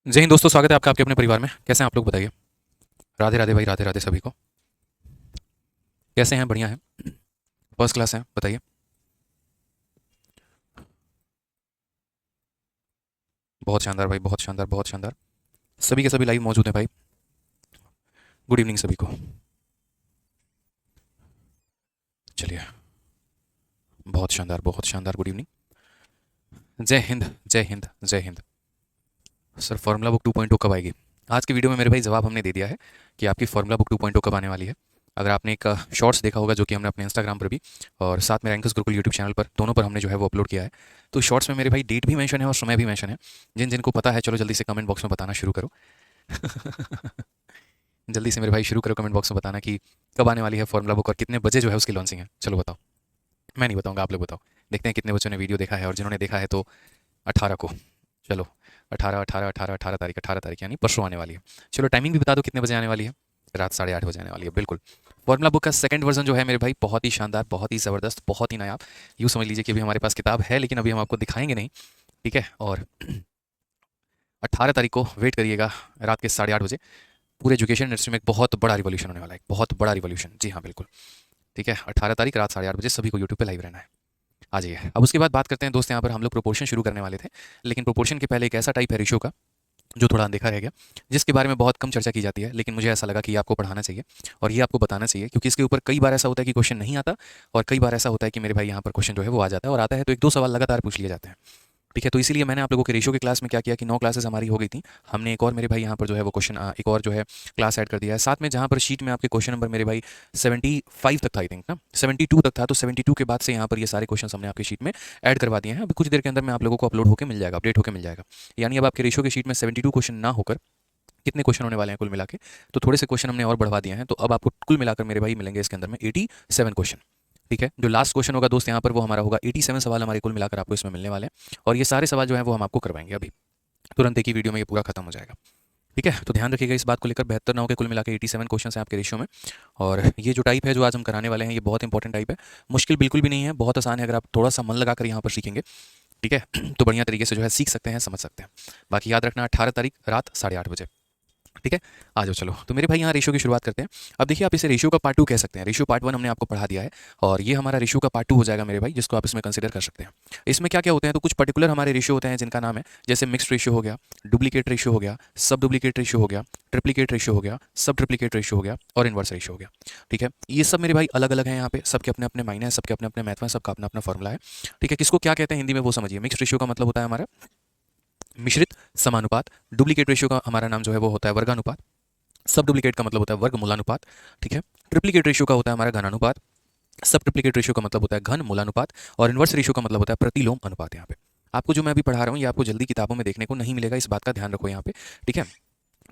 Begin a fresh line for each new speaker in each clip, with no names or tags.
जय हिंद दोस्तों, स्वागत है आपका आपके अपने परिवार में। कैसे हैं आप लोग, बताइए। राधे राधे भाई, राधे राधे सभी को। कैसे हैं? बढ़िया हैं? फर्स्ट क्लास हैं? बताइए। बहुत शानदार भाई, बहुत शानदार, बहुत शानदार। सभी के सभी लाइव मौजूद हैं भाई। गुड इवनिंग सभी को। चलिए, बहुत शानदार, बहुत शानदार। Good evening. जय हिंद, जय हिंद, जय हिंद। सर, फार्मूला बुक 2.0 कब आएगी? आज की वीडियो में मेरे भाई जवाब हमने दे दिया है कि आपकी फार्मूला बुक 2.0 कब आने वाली है। अगर आपने एक शॉर्ट्स देखा होगा जो कि हमने अपने इंस्टाग्राम पर भी और साथ में रैंकर्स गुरुकुल यूट्यूब चैनल पर, दोनों पर हमने जो है वो अपलोड किया है। तो शॉर्ट्स में मेरे भाई डेट भी मेंशन है और समय भी मेंशन है। जिन जिनको पता है, चलो जल्दी से कमेंट बॉक्स में बताना शुरू करो। जल्दी से मेरे भाई शुरू करो कमेंट बॉक्स में बताना कि कब आने वाली है फार्मूला बुक और कितने बजे जो है उसकी लॉन्चिंग है। चलो बताओ। मैं नहीं बताऊंगा, आप लोग बताओ। देखते हैं कितने बच्चों ने वीडियो देखा है, और जिन्होंने देखा है तो 18 को। चलो, 18 तारीख, 18 तारीख यानी परसों आने वाली है। चलो, टाइमिंग भी बता दो कितने बजे आने वाली है। रात 8:30 बजे आने वाली है, बिल्कुल। फार्मूला बुक का सेकंड वर्जन जो है मेरे भाई, बहुत ही शानदार, बहुत ही ज़बरदस्त, बहुत ही नायाब। यूँ समझ लीजिए कि अभी हमारे पास किताब है, लेकिन अभी हम आपको दिखाएंगे नहीं। ठीक है? और 18 तारीख को वेट करिएगा, रात के 8:30 बजे। पूरे एजुकेशन इंडस्ट्री में एक बहुत बड़ा रिवॉल्यूशन होने वाला है, एक बहुत बड़ा रिवॉल्यूशन। जी हाँ, बिल्कुल। ठीक है, 18 तारीख रात 8:30 बजे सभी को यूट्यूब पे लाइव रहना है। आ जाइए। अब उसके बाद बात करते हैं दोस्त, यहाँ पर हम लोग प्रोपोर्शन शुरू करने वाले थे, लेकिन प्रोपोर्शन के पहले एक ऐसा टाइप है रेशियो का जो थोड़ा अनदेखा रह गया, जिसके बारे में बहुत कम चर्चा की जाती है, लेकिन मुझे ऐसा लगा कि ये आपको पढ़ाना चाहिए और ये आपको बताना चाहिए, क्योंकि इसके ऊपर कई बार ऐसा होता है कि क्वेश्चन नहीं आता, और कई बार ऐसा होता है कि मेरे भाई यहाँ पर क्वेश्चन जो है वो आ जाता है, और आता है तो एक दो सवाल लगातार पूछ लिए जाते हैं। ठीक है, तो इसीलिए मैंने आप लोगों के रेशियो की क्लास में क्या किया कि 9 क्लासेस हमारी हो गई थी। हमने एक और मेरे भाई यहाँ पर जो है वो क्वेश्चन, एक और जो है क्लास ऐड कर दिया है साथ में, जहाँ पर शीट में आपके क्वेश्चन नंबर मेरे भाई 75 तक था, आई थिंक ना 72 तक था। तो 72 के बाद से यहाँ पर ये सारे क्वेश्चन हमने आपकी शीट में ऐड करवा दिए हैं। अभी कुछ देर के अंदर में आप लोगों को अपलोड होकर मिल जाएगा, अपडेट होकर मिल जाएगा। यानी अब आपके रेशियो की शीट में 72 क्वेश्चन ना होकर कितने क्वेश्चन होने वाले हैं कुल मिला के, तो थोड़े से क्वेश्चन हमने और बढ़वा दिए हैं। तो अब आपको कुल मिलाकर मेरे भाई मिलेंगे इसके अंदर में 87 क्वेश्चन। ठीक है, जो लास्ट क्वेश्चन होगा दोस्त यहाँ पर, वो हमारा होगा 87 सवाल हमारे कुल मिलाकर आपको इसमें मिलने वाले हैं, और ये सारे सवाल जो है वो हम आपको करवाएंगे अभी तुरंत एक ही वीडियो में, ये पूरा खत्म हो जाएगा। ठीक है, तो ध्यान रखिएगा इस बात को लेकर। 72 ना हो के कुल मिलाकर 87 क्वेश्चन हैं आपके रेशियो में। और ये जो टाइप है जो आज हम कराने वाले हैं, ये बहुत इंपॉर्टेंट टाइप है। मुश्किल बिल्कुल भी नहीं है, बहुत आसान है, अगर आप थोड़ा सा मन लगाकर यहाँ पर सीखेंगे। ठीक है, तो बढ़िया तरीके से जो है सीख सकते हैं, समझ सकते हैं। बाकी याद रखना, 18 तारीख रात 8:30 बजे। ठीक है, आ जाओ चलो। तो मेरे भाई यहाँ रेशियो की शुरुआत करते हैं। अब देखिए, आप इसे रेशियो का पार्ट 2 कह सकते हैं। रेशियो पार्ट 1 हमने आपको पढ़ा दिया है, और ये हमारा रेशियो का पार्ट 2 हो जाएगा मेरे भाई, जिसको आप इसमें कंसीडर कर सकते हैं। इसमें क्या क्या होते हैं, तो कुछ पर्टिकुलर हमारे रेशियो होते हैं जिनका नाम है, जैसे मिक्स्ड रेशियो हो गया, डुप्लीकेट रेशियो हो गया, सब डुप्लीकेट रेशियो हो गया, ट्रिप्लीकेट रेशियो हो गया, सब ट्रिप्लीकेट रेशियो हो गया, और इन्वर्स रेशियो हो गया। ठीक है, ये सब मेरे भाई अलग अलग हैं, यहाँ पे सबके अपने अपने मायने हैं, सबके अपने अपने महत्व हैं, सबका अपना अपना फॉर्मुला है। ठीक है, किसको क्या कहते हैं हिंदी में वो समझिए। मिक्स्ड रेशियो का मतलब होता है हमारा मिश्रित समानुपात। डुप्लीकेट रेशियो का हमारा नाम जो है वो होता है वर्गानुपात। सब डुप्लीकेट का मतलब होता है वर्ग मूलानुपात। ठीक है, ट्रिप्लीकेट रेशियो का होता है हमारा घनानुपात। सब ट्रिप्लीकेट रेशियो का मतलब होता है घन मूलानुपात। और इन्वर्स रेशियो का मतलब होता है प्रतिलोम अनुपात। यहाँ पे आपको जो मैं अभी पढ़ा रहा हूँ, ये आपको जल्दी किताबों में देखने को नहीं मिलेगा, इस बात का ध्यान रखो यहाँ पे। ठीक है,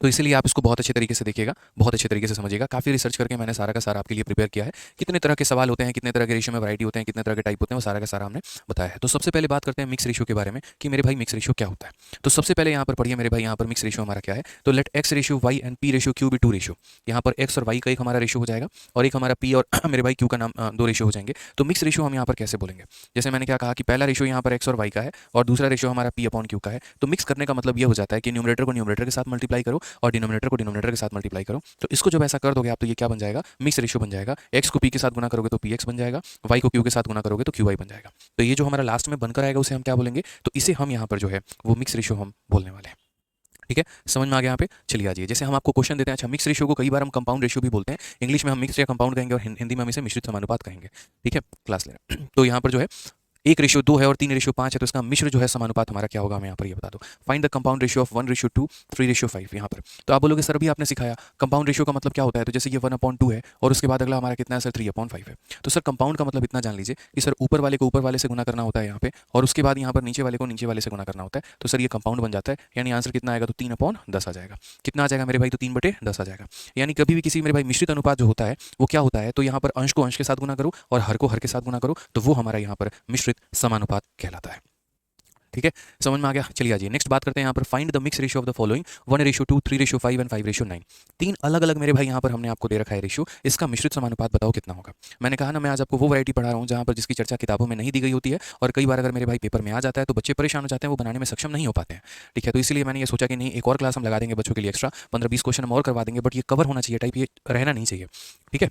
तो इसलिए आप इसको बहुत अच्छे तरीके से देखिएगा, बहुत अच्छे तरीके से समझिएगा। काफ़ी रिसर्च करके मैंने सारा का सारा आपके लिए प्रिपेयर किया है। कितने तरह के सवाल होते हैं, कितने तरह के रेशियो में वैरायटी होते हैं, कितने तरह के टाइप होते हैं, वो सारा का सारा हमने बताया है। तो सबसे पहले बात करते हैं मिक्स रेशियो के बारे में कि मेरे भाई मिक्स रेशियो क्या होता है। तो सबसे पहले यहाँ पर पढ़िए मेरे भाई, यहाँ पर मिक्स रेशियो हमारा क्या है। तो let X ratio Y and P ratio Q be 2 ratio. यहाँ पर एक्स और वाई का एक हमारा रेशियो हो जाएगा, और एक हमारा पी और मेरे भाई क्यू का नाम 2 रेशियो हो जाएंगे। तो मिक्स रेशियो हम यहाँ पर कैसे बोलेंगे, जैसे मैंने क्या कहा कि पहला रेशियो यहाँ पर एक्स और वाई का है, और दूसरा रेशियो हमारा पी अपॉन क्यू का है। तो मिक्स करने का मतलब ये हो जाता है कि न्यूमरेटर को न्यूमरेटर के साथ मल्टीप्लाई करो, और डिनोमिनेटर को डिनोमिनेटर के साथ मल्टीप्लाई करो। तो इसको जब ऐसा कर दोगे आप, तो ये क्या बन जाएगा, मिक्स रेशियो बन जाएगा। एक्स को पी के साथ गुना करोगे तो पी एक्स बन जाएगा, वाई को क्यू के साथ गुना करोगे तो क्यू वाई बन जाएगा। तो ये जो हमारा लास्ट में बनकर आएगा उसे हम क्या बोलेंगे, तो इसे हम यहाँ पर जो है वो मिक्स रेशियो हम बोलने वाले हैं। ठीक है, समझ में आ गया यहाँ पे। चलिए आ जाइए, जैसे हम आपको क्वेश्चन देते हैं। अच्छा, मिक्स रेशियो को कई बार हम कंपाउंड रेशियो भी बोलते हैं। इंग्लिश में हम मिक्स या कंपाउंड कहेंगे, और हिंदी में हम इसे मिश्रित समानुपात कहेंगे। ठीक है, क्लास ले रहे हैं। तो यहाँ पर जो है 1:2 है और 3:5 है, तो इसका मिश्र जो है समानुपात हमारा क्या होगा, हमें यहाँ पर ये बता दो। Find the compound ratio of 1:2 3:5 यहाँ पर। तो आप बोलोगे सर अभी आपने सिखाया कंपाउंड रेशियो का मतलब क्या होता है, तो जैसे ये 1/2 है और उसके बाद अगला हमारा कितना है सर, 3/5 है। तो सर कंपाउंड का मतलब इतना जान लीजिए कि सर ऊपर वाले को ऊपर वाले से गुना करना होता है यहाँ पे, और उसके बाद यहाँ पर नीचे वाले को नीचे वाले से गुना करना होता है। तो सर ये कंपाउंड बन जाता है, यानी आंसर कितना आएगा, तो 3/10 आ जाएगा। कितना आ जाएगा मेरे भाई, तो 3/10 आ जाएगा। यानी कभी भी किसी मेरे भाई मिश्रित अनुपात जो होता है वो क्या होता है, तो यहाँ पर अंश को अंश के साथ गुना करो और हर को हर के साथ गुना करो, तो वो हमारा यहाँ पर मिश्रित समानुपात कहलाता है। ठीक है, समझ में आ गया। चलिए आइए नेक्स्ट बात करते हैं यहाँ पर, find the mix ratio of the following 1:2, 3:5 and 5:9। तीन अलग अलग मेरे भाई यहाँ पर हमने आपको दे रखा है रेशियो, इसका मिश्रित समानुपात बताओ कितना होगा। मैंने कहा ना मैं आज आपको वो वैरायटी पढ़ा रहा हूँ जहाँ पर जिसकी चर्चा किताबों में नहीं दी गई होती है, और कई बार अगर मेरे भाई पेपर में आ जाता है तो बच्चे परेशान हो जाते हैं, वो बनाने में सक्षम नहीं हो पाते हैं। ठीक है, तो इसलिए मैंने ये सोचा कि नहीं, एक और क्लास हम लगा देंगे बच्चों के लिए एक्स्ट्रा, 15-20 क्वेश्चन हम और करवा देंगे, बट ये कवर होना चाहिए टाइप, ये रहना नहीं चाहिए। ठीक है,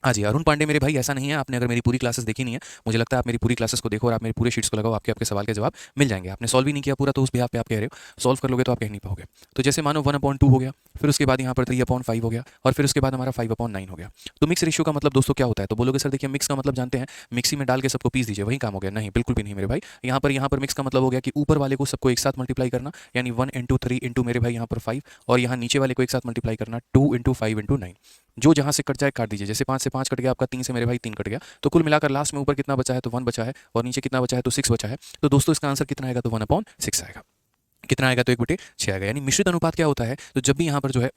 हाँ जी, अरुण पांडे मेरे भाई ऐसा नहीं है, आपने अगर मेरी पूरी क्लासेस देखी नहीं है, मुझे लगता है आप मेरी पूरी क्लासेस को देखो और आप मेरी पूरे शीट्स को लगाओ, आपके आपके सवाल के जवाब मिल जाएंगे। आपने सॉल्व भी नहीं किया पूरा तो उस बिहाफ पे आप कह रहे हो सॉल्व कर लोगे तो आप कह नहीं पाओगे। तो जैसे मानो 1/2 हो गया, फिर उसके बाद यहाँ पर 3/5 हो गया, और फिर उसके बाद हमारा 5/9 हो गया। तो मिक्स रेशियो का मतलब दोस्तों क्या होता है, तो बोलोगे सर देखिए मिक्स का मतलब जानते हैं, मिक्सी में डाल के सबको पीस दीजिए वही काम हो गया। नहीं, बिल्कुल भी नहीं मेरे भाई। यहाँ पर मिक्स का मतलब हो गया कि ऊपर वाले को सबको एक साथ मल्टीप्लाई करना, यानी 1 इंटू 3 इंटू मेरे भाई यहाँ पर 5, और यहाँ नीचे वाले को एक साथ मल्टीप्लाई करना 2 इंटू 5 इंटू 9। जो जहाँ से कट जाए काट दीजिए, जैसे 5 से 5 कट गया आपका, 3 से मेरे भाई 3 कट गया, तो कुल मिलाकर लास्ट में ऊपर कितना बचा है, तो 1 बचा है, और नीचे कितना बचा है, तो 6 बचा है। तो दोस्तों इसका आंसर कितना आएगा, तो 1/6 आएगा। कितना आएगा, तो 1/6 आएगा। यानी मिश्रित अनुपात क्या होता है, तो जब भी यहाँ पर जो है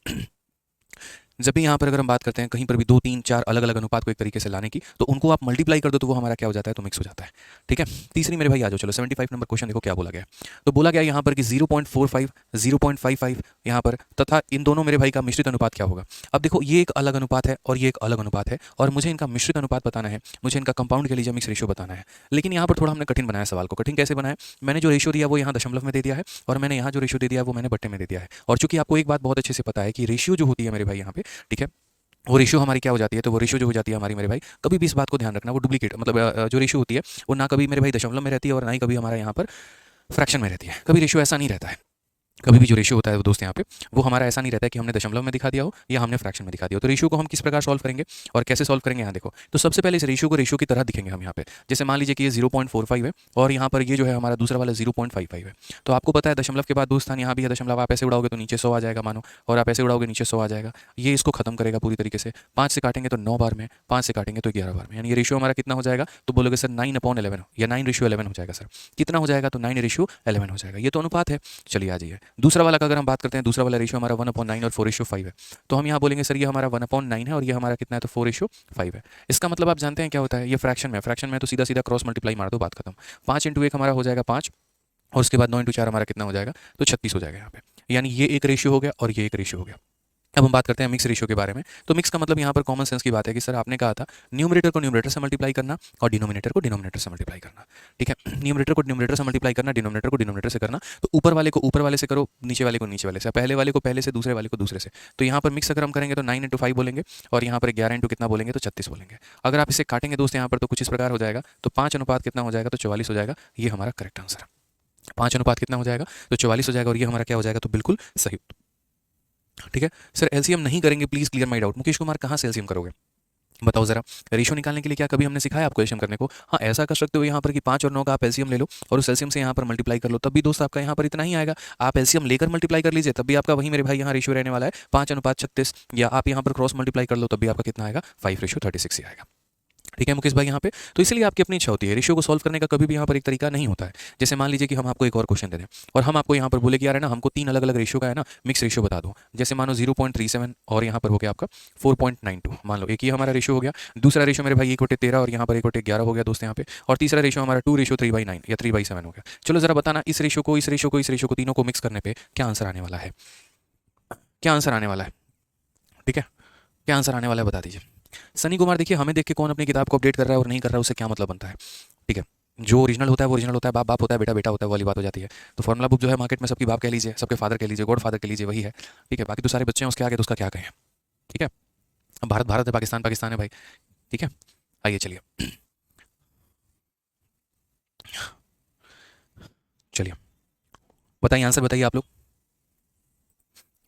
जब भी यहाँ पर अगर हम बात करते हैं कहीं पर भी 2, 3, 4 अलग अलग अनुपात को एक तरीके से लाने की, तो उनको आप मल्टीप्लाई कर दो तो वो हमारा क्या हो जाता है, तो मिक्स हो जाता है। ठीक है, तीसरी मेरे भाई आ जाओ, चलो 75 नंबर क्वेश्चन देखो क्या बोला गया। तो बोला गया यहाँ पर कि 0.45, 0.55 यहाँ पर, तथा इन दोनों मेरे भाई का मिश्रित अनुपात क्या होगा। अब देखो ये एक अलग अनुपात है और ये एक अलग अनुपात है, और मुझे इनका मिश्रित अनुपात बताना है, मुझे इनका कंपाउंड के लिए मिक्स रेशियो बताना है। लेकिन यहाँ पर थोड़ा हमने कठिन बनाया सवाल को। कठिन कैसे बनाया, मैंने जो रेशियो दिया वो यहाँ दशमलव में दे दिया है, और मैंने यहाँ जो रेशियो दे दिया वो मैंने बट्टे में दे दिया है। और चूंकि आपको एक बात बहुत अच्छे से पता है कि रेशियो जो होती है मेरे भाई यहाँ पे, ठीक है, वो रेशियो हमारी क्या हो जाती है, तो वो रेशियो जो हो जाती है हमारी मेरे भाई, कभी भी इस बात को ध्यान रखना, वो डुप्लीकेट मतलब जो रेशियो होती है वो ना कभी मेरे भाई दशमलव में रहती है और ना ही कभी हमारा यहाँ पर फ्रैक्शन में रहती है। कभी रेशियो ऐसा नहीं रहता है, कभी भी जो रेशियो होता है वो दोस्त यहाँ पे वो हमारा ऐसा नहीं रहता है कि हमने दशमलव में दिखा दिया हो या हमने फ्रैक्शन में दिखा दिया हो। तो रेशियो को हम किस प्रकार सॉल्व करेंगे और कैसे सॉल्व करेंगे, यहाँ देखो। तो सबसे पहले इस रेशियो को रेशियो की तरह दिखेंगे हम यहाँ पे। जैसे मान लीजिए कि ये 0.45 है और यहाँ पर ये जो है हमारा दूसरा वाला 0.55 है। तो आपको पता है दशमलव के बाद दो स्थान यहाँ भी है दशमलव, आप ऐसे उड़ाओगे तो नीचे 100 आ जाएगा मानो, और आप ऐसे उड़ाओगे नीचे 100 आ जाएगा। ये इसको खत्म करेगा पूरी तरीके से। 5 से काटेंगे तो 9 बार में, 5 से काटेंगे तो 11 बार में, यानी ये रेशियो हमारा कितना हो जाएगा, तो बोलोगे सर 9/11 या 9:11 हो जाएगा। सर कितना हो जाएगा, तो 9:11 हो जाएगा। ये तो अनुपात है। चलिए आ जाइए दूसरा वाला का अगर हम बात करते हैं, दूसरा वाला रेशियो हमारा 1/9 और 4:5 है। तो हम यहाँ बोलेंगे सर ये हमारा 1/9 है और ये हमारा कितना है, तो 4:5 है। इसका मतलब आप जानते हैं क्या होता है, ये फ्रैक्शन में, फ्रैक्शन में तो सीधा सीधा क्रॉस मल्टीप्लाई मार दो, बात खत्म। 5 इंटू 1 हमारा हो जाएगा 5, और उसके बाद 9 इंटू 4 हमारा कितना हो जाएगा, तो 36 हो जाएगा यहाँ पे। यानी ये एक रेशियो हो गया और ये एक रेशियो हो गया। अब हम बात करते हैं मिक्स रेशियो के बारे में। तो मिक्स का मतलब यहाँ पर कॉमन सेंस की बात है कि सर आपने कहा था न्यूमरेटर को न्यूमरेटर से मल्टीप्लाई करना और डिनोमिनेटर को डिनोमिनेटर से मल्टीप्लाई करना। ठीक है, न्यूमरेटर को न्यूमरेटर से मल्टीप्लाई करना, डिनोमिनेटर को डिनोमिनेटर से करना। तो ऊपर वाले को ऊपर वाले से करो, नीचे वाले को नीचे वाले से, पहले वाले को पहले से, दूसरे वाले को दूसरे से। तो यहाँ पर मिक्स अगर हम करेंगे तो 9 इंटू 5 बोलेंगे, और यहाँ पर 11 इंटू कितना बोलेंगे, तो 36 बोलेंगे। अगर आप इसे काटेंगे दोस्त यहाँ पर तो कुछ इस प्रकार हो जाएगा, तो 5 अनुपात कितना हो जाएगा, तो 44 हो जाएगा। ये हमारा करेक्ट आंसर है। 5 अनुपात कितना हो जाएगा, तो 44 हो जाएगा, और ये हमारा क्या हो जाएगा, तो बिल्कुल सही। ठीक है सर, एलसीएम नहीं करेंगे, please clear my doubt. Mukesh Kumar कहाँ से एलसीएम करोगे, बताओ जरा। रेशियो निकालने के लिए क्या कभी हमने सिखाया आपको एलसीएम करने को? हाँ, ऐसा कर सकते हो यहाँ पर कि 5 और 9 का आप एलसीएम ले लो और उस एलसीएम से यहाँ पर मल्टीप्लाई कर लो, तब भी दोस्त आपका यहाँ पर इतना ही आएगा। आप एलसीएम लेकर मल्टीप्लाई कर लीजिए, तब भी आपका वही मेरे भाई यहाँ रेशियो रहने वाला है 5:36। या आप यहाँ पर क्रॉस मल्टीप्लाई कर लो, तब भी आपका कितना आएगा, 5:36 ही आएगा। ठीक है मुकेश भाई यहाँ पे। तो इसीलिए आपकी अपनी इच्छा होती है, रेशियो को सॉल्व करने का कभी भी यहाँ पर एक तरीका नहीं होता है। जैसे मान लीजिए कि हम आपको एक और क्वेश्चन दे दें और हम आपको यहाँ पर बोले कि यार है ना हमको 3 अलग अलग रेशियो का है ना मिक्स रेशियो बता दो। जैसे मानो 0.37 और यहाँ पर हो गया आपका 4.92, मान लो एक ही हमारा रेशियो हो गया। दूसरा रेशियो मेरे भाई 1/13 और यहाँ पर 1/11 हो गया दोस्त यहाँ पे। और तीसरा रेशियो हमारा 2:3/9 या 3/7 हो गया। चलो जरा बताना इस रेशियो को, इस रेशियो को, इस रेशियो को, तीनों को मिक्स करने पर क्या आंसर आने वाला है, क्या आंसर आने वाला है। ठीक है, क्या आंसर आने वाला है बता दीजिए। सनी कुमार देखिए हमें देख के कौन अपनी किताब को अपडेट कर रहा है और नहीं कर रहा है उससे क्या मतलब बनता है। ठीक है, जो ओरिजिनल होता है वो ओरिजिनल होता है, बाप बाप होता है, बेटा बेटा होता है, वो वाली बात हो जाती है। तो फॉर्मुला बुक जो है मार्केट में सबकी बाप कह लीजिए, सबके फादर कह लीजिए, गॉड फादर कह लीजिए, वही है। ठीक है, बाकी तो सारे बच्चे हैं उसके आगे, तो उसका क्या कहें। ठीक है, अब भारत भारत है, पाकिस्तान पाकिस्तान है भाई। ठीक है, आइए चलिए चलिए बताइए, आंसर बताइए आप लोग।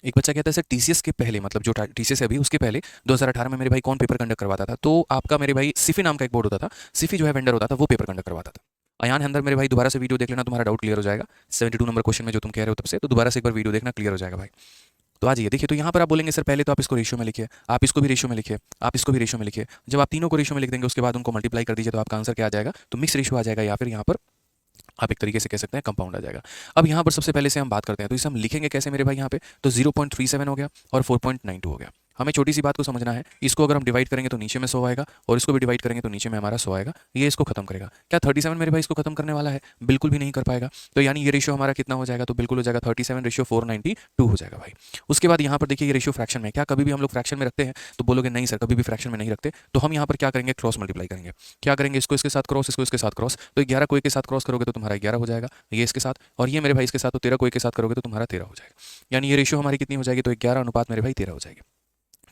एक बच्चा कहता है सर टीसीएस के पहले, मतलब जो टीसीएस है अभी उसके पहले 2018 में मेरे भाई कौन पेपर कंडक्ट करवाता था? तो आपका मेरे भाई सिफी नाम का एक बोर्ड होता था, सिफी जो है वेंडर होता था, वो पेपर कंडक्ट करवाता था। अयान अंदर मेरे भाई दोबारा से वीडियो देख लेना, तुम्हारा डाउट क्लियर हो जाएगा। 72 नंबर क्वेश्चन में जो तुम कह रहे हो तब से, तो दोबारा से एक बार वीडियो देखना, क्लियर हो जाएगा भाई। तो आ जाइए देखिए, तो यहाँ पर आप बोलेंगे सर पहले तो आप इसको रेशियो में लिखिए, आप इसको भी रेशियो में लिखिए, आप इसको भी रेशियो में लिखिए। जब आप तीनों को रेशियो में लिख देंगे उसके बाद उनको मल्टीप्लाई कर दीजिए, तो आपका आंसर क्या आ जाएगा, तो मिक्स रेशियो आ जाएगा, या फिर यहाँ पर आप एक तरीके से कह सकते हैं कंपाउंड आ जाएगा। अब यहाँ पर सबसे पहले से हम बात करते हैं, तो इसे हम लिखेंगे कैसे मेरे भाई यहाँ पे, तो 0.37 हो गया और 4.92 हो गया। हमें छोटी सी बात को समझना है, इसको अगर हम डिवाइड करेंगे तो नीचे में 100 आएगा और इसको भी डिवाइड करेंगे तो नीचे में हमारा 100 आएगा, ये इसको खत्म करेगा। क्या 37 मेरे भाई इसको खत्म करने वाला है? बिल्कुल भी नहीं कर पाएगा। तो यानी ये रेशियो हमारा कितना हो जाएगा? तो बिल्कुल हो जाएगा 37/492 हो जाएगा भाई। उसके बाद यहाँ पर देखिए ये रेशियो फ्रैक्शन में, क्या कभी भी हम लोग फ्रैक्शन में रखते हैं? तो बोलोगे नहीं सर, कभी भी फ्रैक्शन में नहीं रखते। तो हम यहाँ पर क्या करेंगे? क्रॉस मल्टीप्लाई करेंगे। क्या करेंगे? इसको इसके साथ क्रॉस, इसको इसके साथ क्रॉस। तो 11 को 1 के साथ क्रॉस करोगे तो तुम्हारा 11 हो जाएगा, ये इसके साथ, और ये मेरे भाई इसके साथ, तो 13 को 1 के साथ करोगे तो तुम्हारा 13 हो जाएगा। यानी ये रेशियो हमारी कितनी हो जाएगी? तो 11 अनुपात मेरे भाई 13 हो जाएगी।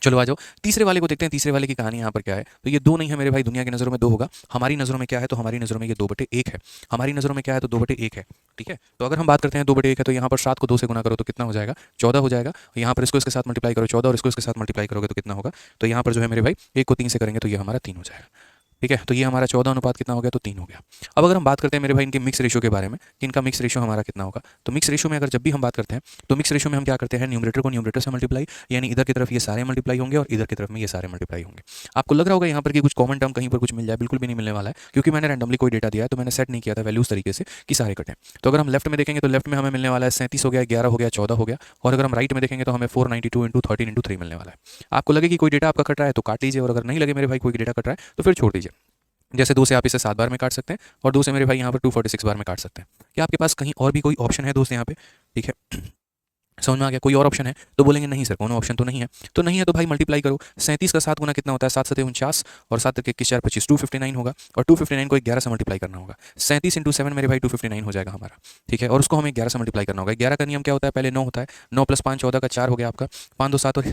चलो आ जाओ तीसरे वाले को देखते हैं। तीसरे वाले की कहानी यहाँ पर क्या है? तो ये 2 नहीं है मेरे भाई, दुनिया की नज़रों में 2 होगा, हमारी नज़रों में क्या है? तो हमारी नज़रों में ये 2/1 है। हमारी नज़रों में क्या है? तो 2/1 है। ठीक है, तो अगर हम बात करते हैं 2/1 है, तो यहाँ पर 7 को 2 से गुना करो तो कितना हो जाएगा? 14 हो जाएगा। यहाँ पर इसको इसके साथ मल्टीप्लाई करो 14, और इसको इसके साथ मल्टीप्लाई करोगे तो कितना होगा? तो यहाँ पर जो है मेरे भाई 1 को 3 से करेंगे तो ये हमारा 3 हो जाएगा। ठीक है, तो ये हमारा 14 अनुपात कितना हो गया? तो 3 हो गया। अब अगर हम बात करते हैं मेरे भाई इनके मिक्स रेशियो के बारे में कि इनका मिक्स रेशियो हमारा कितना होगा, तो मिक्स रेशियो में अगर जब भी हम बात करते हैं तो मिक्स रेशियो में हम क्या करते हैं? न्यूमरेटर को न्यूमरेटर से मल्टीप्लाई, यानी इधर की तरफ ये सारे मल्टीप्लाई होंगे और इधर की तरफ में ये सारे मल्टीप्लाई होंगे। आपको लग रहा होगा यहाँ पर कि कुछ कॉमन टर्म कहीं पर कुछ मिल जाए, बिल्कुल भी नहीं मिलने वाला है, क्योंकि मैंने रैंडमली कोई डेटा दिया है तो मैंने सेट नहीं किया था वैल्यूज तरीके से कि सारे कटें। तो अगर हम लेफ्ट में देखेंगे तो लेफ्ट में हमें मिलने वाला है 37 हो गया, 11 हो गया, 14 हो गया, और अगर हम राइट में देखेंगे तो हमें 492 × 13 × 3 मिलने वाला है। आपको लगे कि कोई डेटा आपका कट रहा है तो काट लीजिए, और अगर नहीं लगे मेरे भाई कोई डेटा कट रहा है तो फिर छोड़ दीजिए। जैसे 2 से आप इसे 7 बार में काट सकते हैं और 2 से मेरे भाई यहाँ पर 246 बार में काट सकते हैं। क्या आपके पास कहीं और भी कोई ऑप्शन है दोस्त यहाँ पे? ठीक है, समझ में आ गया? कोई और ऑप्शन है? तो बोलेंगे नहीं सर, कोनो ऑप्शन तो नहीं है। तो नहीं है तो भाई मल्टीप्लाई करो। 37 का 7 गुना कितना होता है? 7 7 49, और 7 के 21 4 25, 259 होगा, और 259 को 11 से मल्टीप्लाई करना होगा। 37 × 7 मेरे भाई 259 हो जाएगा हमारा। ठीक है, और उसको हमें 11 से मल्टीप्लाई करना होगा। 11 का नियम क्या होता है? पहले 9 होता है, 9 + 5 14 का 4 हो गया आपका, 5 2 7 और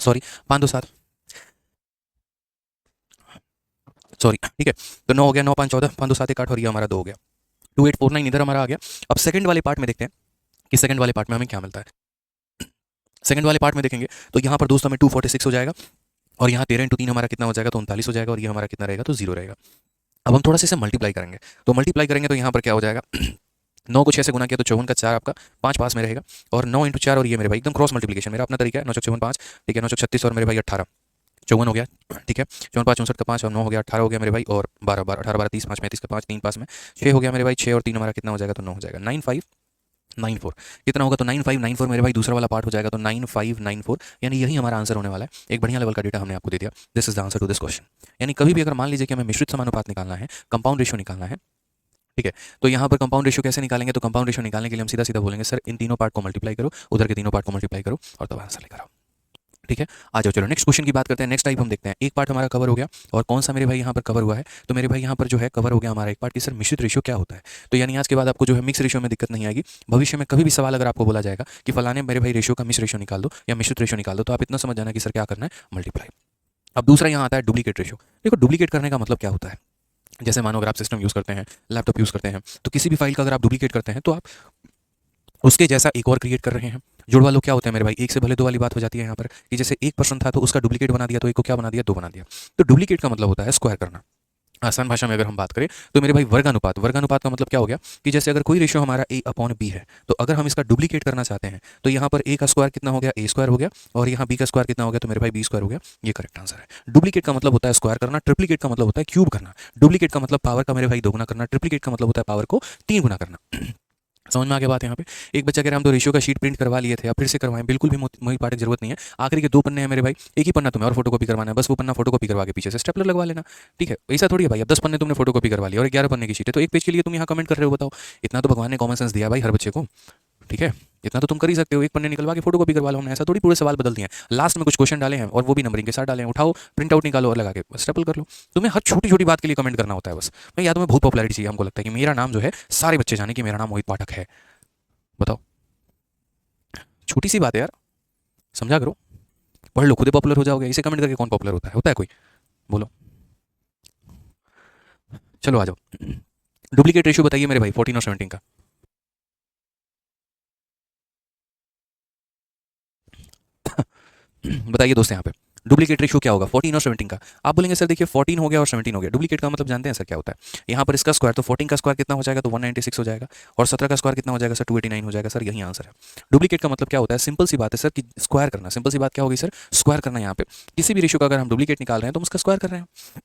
सॉरी 5 2 7 सॉरी, ठीक है, तो 9 हो गया, 9 5 14, 5 2 7 1 8, और ये हमारा 2 हो गया, 2849 इधर हमारा आ गया। अब सेकंड वाले पार्ट में देखते हैं कि सेकंड वाले पार्ट में हमें क्या मिलता है। सेकंड वाले पार्ट में देखेंगे तो यहाँ पर दोस्तों हमें 246 हो जाएगा, और यहाँ 13 × 3 हमारा कितना हो जाएगा? तो 39 हो जाएगा, और ये हमारा कितना रहेगा? तो 0 रहेगा। अब हम थोड़ा सा इसे मल्टीप्लाई करेंगे, तो मल्टीप्लाई करेंगे तो यहाँ पर क्या हो जाएगा? 9 को 6 से गुना किया तो 54 का 4 आपका 5 पास में रहेगा, और 9 × 4, और ये मेरे भाई एकदम क्रॉस मल्टीप्लिकेशन, मेरा अपना तरीका है, 9 54 5, ठीक है, 936 और मेरे भाई 18 54 हो गया। ठीक है, 54 5 64 का 5 और 9 हो गया, 18 हो गया मेरे भाई, और 12 12 18 12 30 5 35 का 5 3 पास में 6 हो गया मेरे भाई, 6 और 3 हमारा कितना हो जाएगा? तो 9 हो जाएगा। 9594 कितना होगा? तो 9594 मेरे भाई दूसरा वाला पार्ट हो जाएगा, तो 9594, यानी यही हमारा आंसर होने वाला है। एक बढ़िया लेवल का डेटा हमने आपको दे दिया। This is the answer to this question. यानी कभी भी अगर मान लीजिए कि हमें मिश्रित समानुपात निकालना है, कंपाउंड रेशियो निकालना है, ठीक है, तो यहाँ पर कंपाउंड रेशियो कैसे निकालेंगे? तो कंपाउंड रेशियो निकालने के लिए हम सीधा सीधा बोलेंगे सर इन तीनों पार्ट को मल्टीप्लाई करो, उधर के तीनों पार्ट को मल्टीप्लाई करो, और तब आंसर लेकर आओ। ठीक है, आ जाओ, चलो नेक्स्ट क्वेश्चन की बात करते हैं। नेक्स्ट टाइप हम देखते हैं, एक पार्ट हमारा कवर हो गया, और कौन सा मेरे भाई यहाँ पर कवर हुआ है? तो मेरे भाई यहाँ पर जो है कवर हो गया हमारा एक पार्ट की सर मिश्रित रेशियो क्या होता है। तो यानी आज के बाद आपको जो है मिक्स रेशियो में दिक्कत नहीं आएगी। भविष्य में कभी भी सवाल अगर आपको बोला जाएगा कि फलाने मेरे भाई रेशियो का मिक्स रेशियो निकाल दो या मिश्रित रेशियो निकाल दो, तो आप इतना समझ जाना कि सर क्या करना है? मल्टीप्लाई। अब दूसरा यहाँ आता है डुप्लीकेट रेशियो। देखो डुप्लीकेट करने का मतलब क्या होता है? जैसे मानो अगर आप सिस्टम यूज़ करते हैं, लैपटॉप यूज़ करते हैं, तो किसी भी फाइल का अगर आप डुप्लीकेट करते हैं तो आप उसके जैसा एक और क्रिएट कर रहे हैं। जुड़वा लोग क्या होते हैं मेरे भाई? एक से भले दो वाली बात हो जाती है यहाँ पर, कि जैसे एक पर्सन था तो उसका डुप्लीकेट बना दिया, तो एक को क्या बना दिया? 2 बना दिया। तो डुप्लीकेट का मतलब होता है स्क्वायर करना। आसान भाषा में अगर हम बात करें तो मेरे भाई वर्गानुपात, वर्गानुपात का मतलब क्या हो गया? कि जैसे अगर कोई रेशियो हमारा A/B है, तो अगर हम इसका डुप्लीकेट करना चाहते हैं तो यहाँ पर A का स्क्वायर कितना हो गया? A² हो गया, और यहाँ B का स्क्वायर कितना हो गया? तो मेरे भाई B² हो गया। ये करेक्ट आंसर है। डुप्लीकेट का मतलब होता है स्क्वायर करना, ट्रिप्लीकेट का मतलब होता है क्यूब करना। डुप्लीकेट का मतलब पावर का मेरे भाई 2 गुना करना, ट्रिप्लीकेट का मतलब होता है पावर को 3 गुना करना। समझ में आ गया बात यहाँ पे? एक बच्चा कह रहा है हम तो रेशियो का शीट प्रिंट करवा लिए थे, अब फिर से करवाएं। बिल्कुल भी मोही पाठ की जरूरत नहीं है। आखिरी के 2 पन्ने हैं मेरे भाई, एक ही पन्ना तुम्हें और फोटोकॉपी करवाना है, बस वो पन्ना फोटोकॉपी करवा के पीछे से स्टेपलर लगवा लेना। ठीक है, ऐसा थोड़ी है भाई, अब 10 पन्ने तुमने फोटोकॉपी करवा लिया और 11 पन्ने की शीट है, तो एक पेज के लिए तुम यहाँ कमेंट कर रहे हो? बताओ, इतना तो भगवान ने कॉमन सेंस दिया भाई हर बच्चे को। ठीक है, इतना तो तुम कर ही सकते हो, एक पन्ने निकलवा के फोटोकॉपी करवा लो। हमने ऐसा थोड़ी पूरे सवाल बदल दिए हैं, लास्ट में कुछ क्वेश्चन डाले हैं और वो भी नंबरिंग के साथ डाले हैं। उठाओ, प्रिंट आउट निकालो और लगा के स्टेपल कर लो। तुम्हें हर छोटी छोटी बात के लिए कमेंट करना होता है बस। भाई या तुम्हें बहुत पॉपुलैरिटी चाहिए, हमको लगता है कि मेरा नाम जो है सारे बच्चे जाने कि मेरा नाम मोहित पाठक है। बताओ, छोटी सी बात है यार, समझा करो। पढ़ लो, खुद पॉपुलर हो जाओगे। इसे कमेंट करके कौन पॉपुलर होता है? होता है कोई? बोलो। चलो आ जाओ, डुप्लीकेट रेशियो बताइए मेरे भाई 14 और 17 का। बताइए दोस्त यहाँ पे डुप्लीकेट रेशियो क्या होगा 14 और 17 का? आप बोलेंगे सर देखिए 14 हो गया और 17 हो गया, डुप्लीकेट का मतलब जानते हैं सर क्या होता है? यहाँ पर इसका स्क्वायर, तो 14 का स्क्वायर कितना हो जाएगा? तो 196 हो जाएगा, और 17 का स्क्वायर कितना हो जाएगा सर? 289 हो जाएगा। सर यही आंसर है। डुप्लीकेट का मतलब क्या होता है? सिंपल सी बात है सर कि स्क्वायर करना। सिंपल सी बात क्या होगी सर? स्क्वायर करना। यहाँ पे किसी भी रेशियो का अगर हम डुप्लीकेट निकाल रहे हैं तो हम उसका स्क्वायर कर रहे हैं।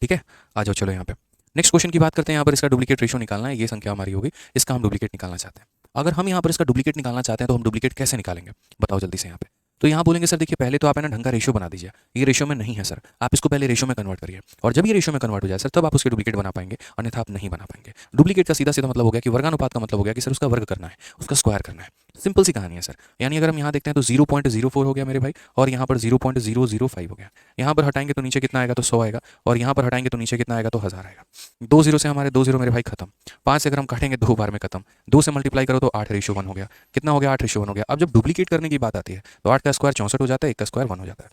ठीक है, आ जाओ, चलो यहाँ पे नेक्स्ट क्वेश्चन की बात करते हैं। यहाँ पर इसका डुप्लीकेट रेशियो निकालना है, ये संख्या हमारी होगी, इसका हम डुप्लीकेट निकालना चाहते हैं। अगर हम यहाँ पर इसका डुप्लीकेट निकालना चाहते हैं तो हम डुप्लीकेट कैसे निकालेंगे? बताओ जल्दी से यहाँ पे। तो यहाँ बोलेंगे सर देखिए पहले तो आप है ना ढंग का रेशियो बना दीजिए, ये रेशियो में नहीं है सर, आप इसको पहले रेशियो में कन्वर्ट करिए, और जब ये रेशियो में कन्वर्ट हो जाए सर तब आप उसके डुप्लीकेट बना पाएंगे, अन्यथा आप नहीं बना पाएंगे। डुप्लीकेट का सीधा सीधा मतलब हो गया कि वर्गानुपात का मतलब हो गया कि सर उसका वर्ग करना है, उसका स्क्वायर करना है, सिंपल सी कहानी है सर। यानी अगर हम यहाँ देखते हैं तो 0.04 हो गया मेरे भाई, और यहाँ पर 0.005 हो गया। यहाँ पर हटाएंगे तो नीचे कितना आएगा, तो 100 आएगा, और यहाँ पर हटाएंगे तो नीचे कितना आएगा, तो 1000 आएगा। 2 जीरो से हमारे 2 जीरो मेरे भाई खत्म, 5 से अगर हम काटेंगे 2 बार में खत्म, 2 से मल्टीप्लाई करो तो 8:1 हो गया। कितना हो गया, 8:1 हो गया। अब जब डुप्लीकेट करने की बात आती है तो 8 का स्क्वायर 64 हो जाता है, 1 का स्क्वायर 1 हो जाता है।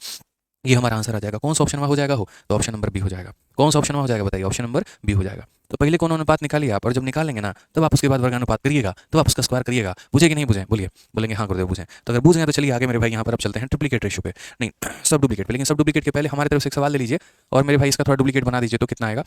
ये हमारा आंसर आ जाएगा। कौन सा ऑप्शन में हो जाएगा, हो तो ऑप्शन नंबर बी हो जाएगा। कौन सा ऑप्शन में हो जाएगा बताइए, ऑप्शन नंबर बी हो जाएगा। तो पहले कौन अनुपात निकालिए आप, और जब निकालेंगे ना तब आप उसके बाद वर्गानुपात करिएगा, तो आप उसका स्क्वायर करिएगा। बुझे कि नहीं बुझे, बोलिए। बोलेंगे हाँ गुरुदेव बुझे। तो अगर बुझे हैं तो चलिए आगे मेरे भाई यहाँ पर अब चलते हैं डुप्लीकेट रेशियो पे, नहीं सब डुप्लीकेट पे। लेकिन सब डुप्लीकेट के पहले हमारे तरफ से एक सवाल ले लीजिए, और मेरे भाई इसका थोड़ा डुप्लीकेट बना दीजिए तो कितना आएगा।